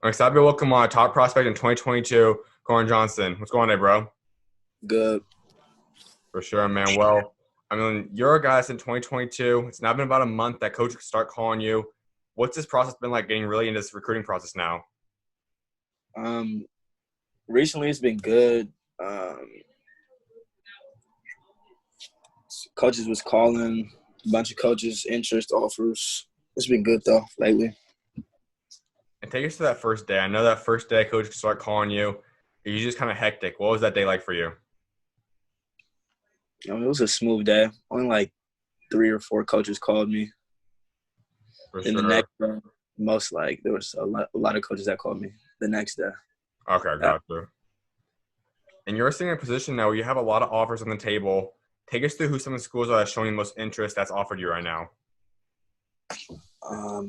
I'm excited to welcome our top prospect in 2022, Koren Johnson. What's going on, bro? Good. For sure, man. Well, I mean, you're a guy that's in 2022. It's now been about a month that coaches start calling you. What's this process been like getting really into this recruiting process now? Um, Recently it's been good. Um, Coaches was calling, a bunch of coaches, interest offers. It's been good though lately. And take us to that first day. I know that first day coaches start calling you. You just kind of hectic. What was that day like for you? It was a smooth day. Only like three or four coaches called me. For Then the sure. next day, there was a lot of coaches that called me the next day. Okay, Yeah. gotcha. And you're sitting in a position now where you have a lot of offers on the table. Take us through who some of the schools are that's showing the most interest that's offered you right now.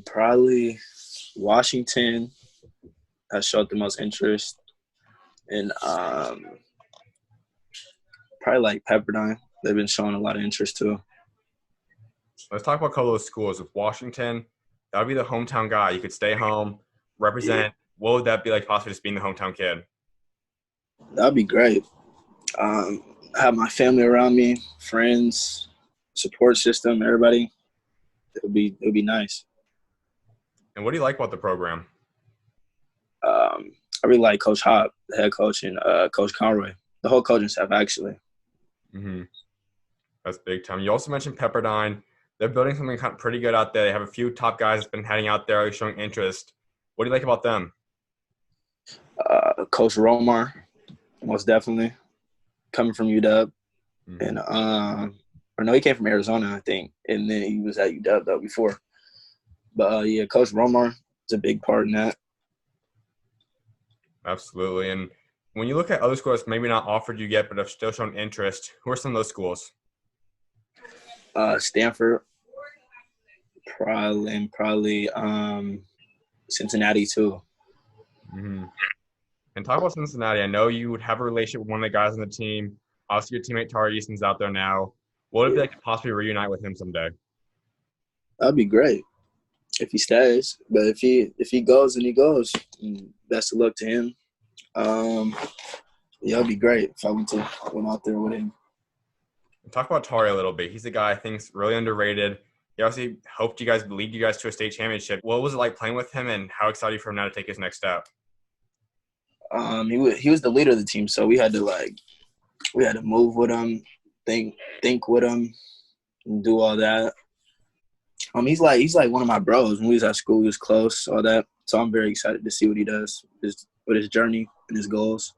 Probably Washington has showed the most interest, and probably like Pepperdine. They've been showing a lot of interest too. Let's talk about a couple of those schools. With Washington, that would be the hometown guy. You could stay home, Yeah, represent. What would that be like possibly just being the hometown kid? that'd be great. I have my family around me, friends, support system, everybody. It would be nice. And what do you like about the program? I really like Coach Hop, the head coach, and Coach Conroy, the whole coaching staff actually. hmm That's big time. You also mentioned Pepperdine. They're building something kind of pretty good out there. They have a few top guys that's been heading out there showing interest. What do you like about them? Coach Romar, most definitely coming from UW, hmm and or no, he came from Arizona, I think, and then he was at UW though before. But yeah, Coach Romar is a big part in that. Absolutely. And when you look at other schools maybe not offered you yet, but have still shown interest, who are some of those schools? Stanford, probably Cincinnati too. hmm And talk about Cincinnati. I know you would have a relationship with one of the guys on the team. Obviously, your teammate Tari Eason's out there now. What would it be Yeah, like to possibly reunite with him someday? that'd be great if he stays. But if he goes, then he goes. And best of luck to him. Um, yeah, it'd be great if I went out there with him. And talk about Tari a little bit. He's a guy I think's really underrated. He obviously hoped you guys lead you guys to a state championship. What was it like playing with him, and how excited are you for him now to take his next step? He was the leader of the team, so we had to move with him, think with him, and do all that. He's like one of my bros. When we was at school, we was close, all that. So I'm very excited to see what he does with his journey and his goals.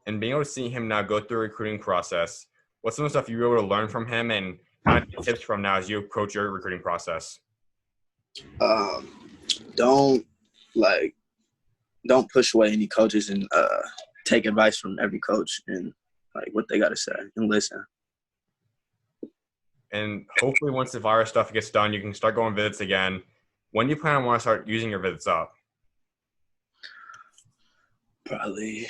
And being able to see him now go through a recruiting process, what's some of the stuff you were able to learn from him and kind of tips from now as you approach your recruiting process? Um, don't like don't push away any coaches and take advice from every coach and like what they got to say and listen. And hopefully, once the virus stuff gets done, you can start going visits again. When do you plan on want to start using your visits up? Probably,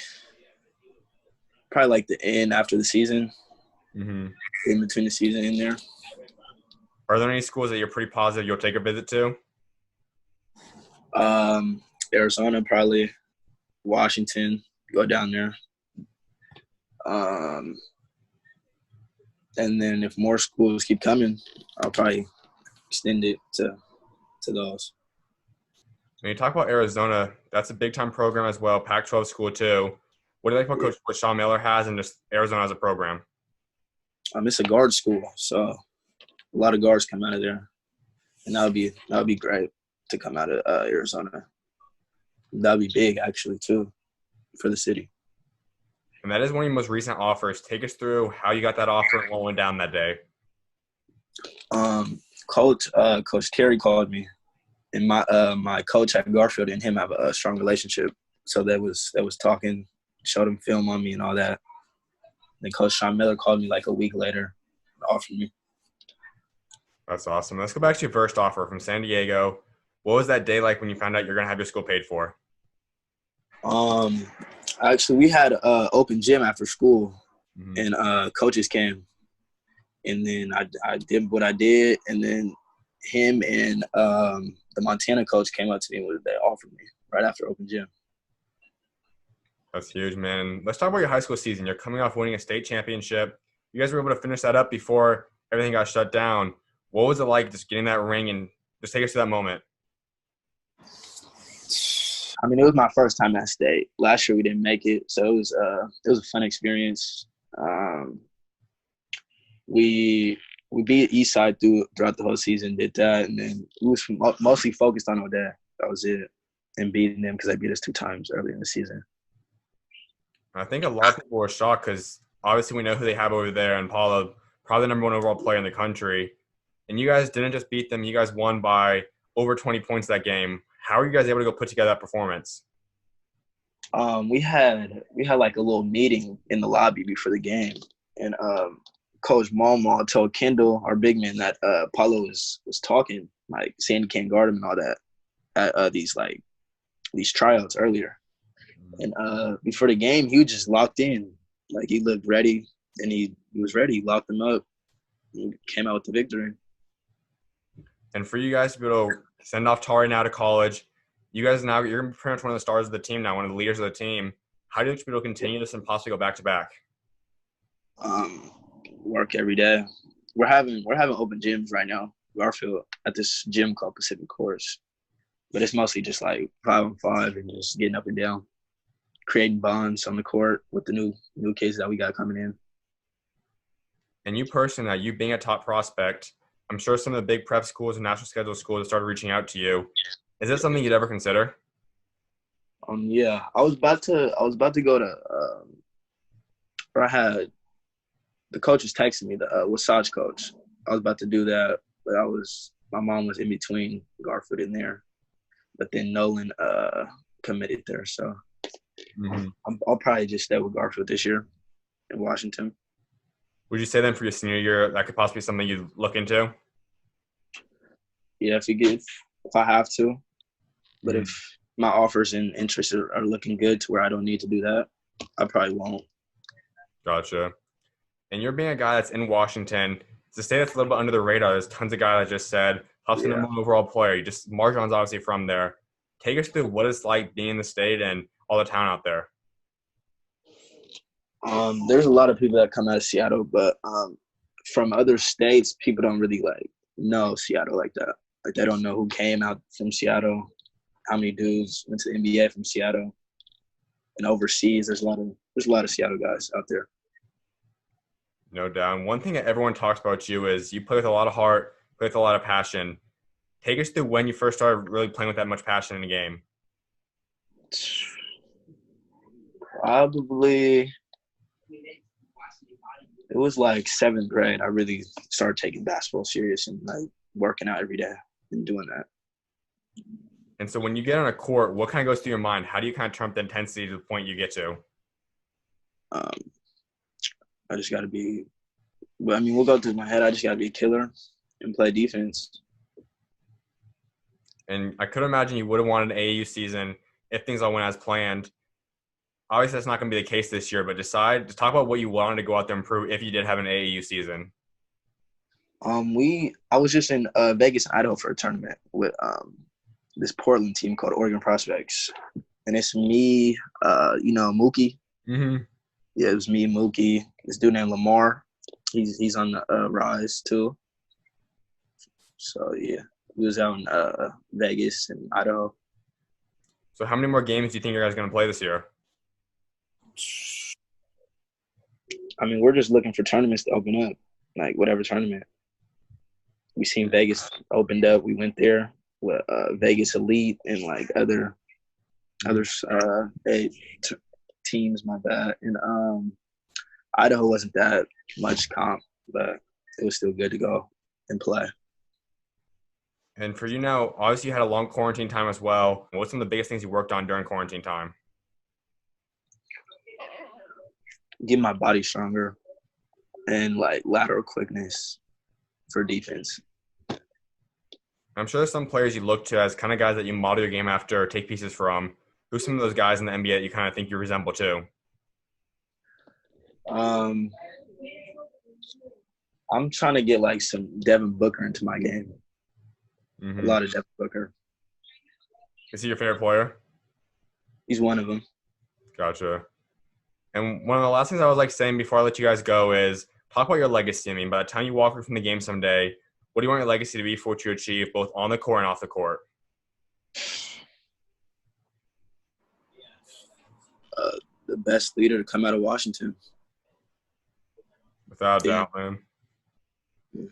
probably like the end after the season, Mm-hmm. in between the season in there. Are there any schools that you're pretty positive you'll take a visit to? Um, Arizona, probably Washington, go down there. Um, and then if more schools keep coming, I'll probably extend it to those. When you talk about Arizona, that's a big time program as well, Pac-12 school too. What do you like about Yeah. Coach what Sean Miller has and just Arizona as a program? It's a guard school, so a lot of guards come out of there, and that would be great to come out of Arizona. That'd be big actually too for the city. And that is one of your most recent offers. Take us through how you got that offer and what went down that day. Coach Terry called me, and my coach at Garfield and him have a strong relationship. So that was talking, showed him film on me and all that. Then Coach Sean Miller called me like a week later, and offered me. That's awesome. Let's go back to your first offer from San Diego. What was that day like when you found out you're going to have your school paid for? Um, Actually, we had open gym after school, Mm-hmm. and coaches came, and then I did what I did, and then him and the Montana coach came up to me with they offered me right after open gym. That's huge, man. Let's talk about your high school season. You're coming off winning a state championship. You guys were able to finish that up before everything got shut down. What was it like just getting that ring and just take us to that moment? I mean, it was my first time at state. Last year we didn't make it, so it was a fun experience. We beat Eastside throughout the whole season, did that, and then we was mostly focused on O'Dea. That was it, and beating them because they beat us 2 times earlier in the season. I think a lot of people were shocked because obviously we know who they have over there, and Paula, probably the number 1 overall player in the country. And you guys didn't just beat them; you guys won by over 20 points that game. How are you guys able to go put together that performance? We had like a little meeting in the lobby before the game, and Coach Malmal told Kendall, our big man, that Paulo was talking, like saying he can't guard him and all that at these tryouts earlier. And before the game, he was just locked in. Like, he looked ready, and he was ready. He locked him up and came out with the victory. And for you guys to be able to send off Tari now to college, you guys now, you're pretty much one of the stars of the team now, one of the leaders of the team. How do you expect to continue this and possibly go back-to-back? Work every day. We're having open gyms right now, Garfield, at this gym called Pacific Course. But it's mostly just like 5-on-5 and just getting up and down, creating bonds on the court with the new kids that we got coming in. And you personally, you being a top prospect, I'm sure some of the big prep schools and national schedule schools have started reaching out to you. Is this something you'd ever consider? Yeah, I was about to go to, or I had the coach was texting me, the Wasatch coach. I was about to do that, but my mom was in between Garfield in there, but then Nolan committed there, so I'll probably just stay with Garfield this year in Washington. Would you say then for your senior year that could possibly be something you'd look into? Yeah, if I have to. But if my offers and interests are looking good to where I don't need to do that, I probably won't. Gotcha. And you're being a guy that's in Washington. It's a state that's a little bit under the radar. There's tons of guys I just said. Huff's the number 1 overall player. You just Marjon's obviously from there. Take us through what it's like being in the state and all the talent out there. There's a lot of people that come out of Seattle, but from other states, people don't really know Seattle like that. Like, they don't know who came out from Seattle, how many dudes went to the NBA from Seattle, and overseas. There's a lot of Seattle guys out there. No doubt. And one thing that everyone talks about you is you play with a lot of heart, play with a lot of passion. Take us through when you first started really playing with that much passion in a game. Probably it was like 7th grade. I really started taking basketball serious and working out every day and doing that. And so when you get on a court, what kind of goes through your mind? How do you kind of trump the intensity to the point you get to? I just got to be – we'll go through my head. I just got to be a killer and play defense. And I could imagine you would have wanted an AAU season if things all went as planned. Obviously, that's not going to be the case this year, but just talk about what you wanted to go out there and prove if you did have an AAU season. I was just in Vegas, Idaho for a tournament with this Portland team called Oregon Prospects, and it's me, Mookie. Mm-hmm. Yeah, it was me, Mookie. This dude named Lamar. He's on the rise too. So yeah, we was out in Vegas and Idaho. So how many more games do you think you guys are going to play this year? We're just looking for tournaments to open up, like whatever tournament. We seen Vegas opened up. We went there with Vegas Elite and like other teams. My bad. And Idaho wasn't that much comp, but it was still good to go and play. And for you now, obviously you had a long quarantine time as well. What's some of the biggest things you worked on during quarantine time? Get my body stronger and like lateral quickness for defense. I'm sure there's some players you look to as kind of guys that you model your game after or take pieces from. Who's some of those guys in the NBA that you kind of think you resemble too? I'm trying to get like some Devin Booker into my game. Mm-hmm. A lot of Devin Booker. Is he your favorite player? He's one of them. Gotcha. And one of the last things I was like saying before I let you guys go is talk about your legacy. I mean, by the time you walk away from the game someday, what do you want your legacy to be for what you achieve, both on the court and off the court? The best leader to come out of Washington. Without a doubt, man. Yeah.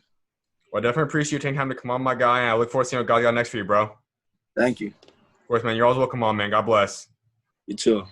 Well, I definitely appreciate you taking time to come on, my guy. And I look forward to seeing what God got next for you, bro. Thank you. Of course, man. You're always welcome on, man. God bless. You too.